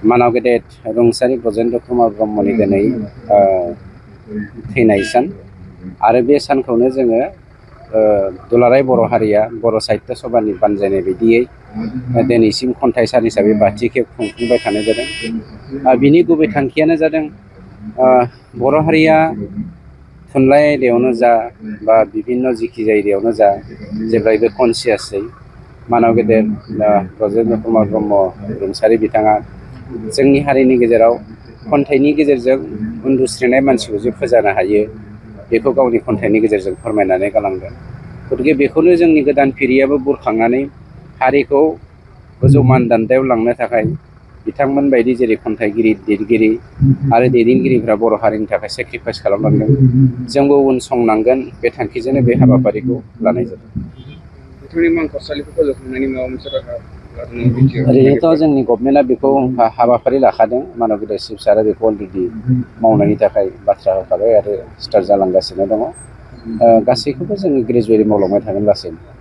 मानाव गेदेर रुंसारि ब्रजेन्द्र कुमार ब्रह्मनि दिनै थैनाय सान आरो बे सानखौनो जोङो दुलाराय बर' हारिया बर' साहित्य सभानि बानजायनाय बायदियै दिनैसिम खन्थाइ सान हिसाबै बाथि खेब खुंफुंबाय थानाय जादों। बिनि गुबै थांखियानो जादों बर' हारिया थुनलाइ आयदायावनो जा बा बिभिन्न जिखि आयदायावनो जा जेब्लायबो कनसियासै मानाव गेदेर ब्रजेन्द्र कुमार ब्रह्म रुंसारि बिथाङा जोंनि हारिनि गेजेराव खन्थाइनि गेजेरजों उन्दुस्रिनाय मानसिखौ जे फोजानो हायो बेखौ गावनि खन्थाइनि गेजेरजों फोरमायनानै गालांदों। गतिके बेखौनो जोंनि गोदान फिरियाबो बुरखांनानै हारिखौ गोजौ मानदान्दायाव लांनो थाखाय बिथांमोन बायदि जेरै खन्थाइगिरि लिरगिरि आरो दैदेनगिरिफ्रा बर' हारिनि थाखाय सेक्रिफाइस खालामलांदों, जोंबो उनसंनांगोन बे थांखिजोंनो बे हाबाफारिखौ लानाय जादों। ओरैनोथ' जोंनि गभर्नमेन्टआ बेखौ हाबाफारि लाखादों, मानाव गेदेर चिफ सारा बेखौ अलरेडि मावनायनि थाखाय बाथ्रा होखाबाय आरो स्टार्ट जालांगासिनो दङ। गासैखौबो जोङो ग्रेजुवेलि मावलांबाय थागोन लासैनो।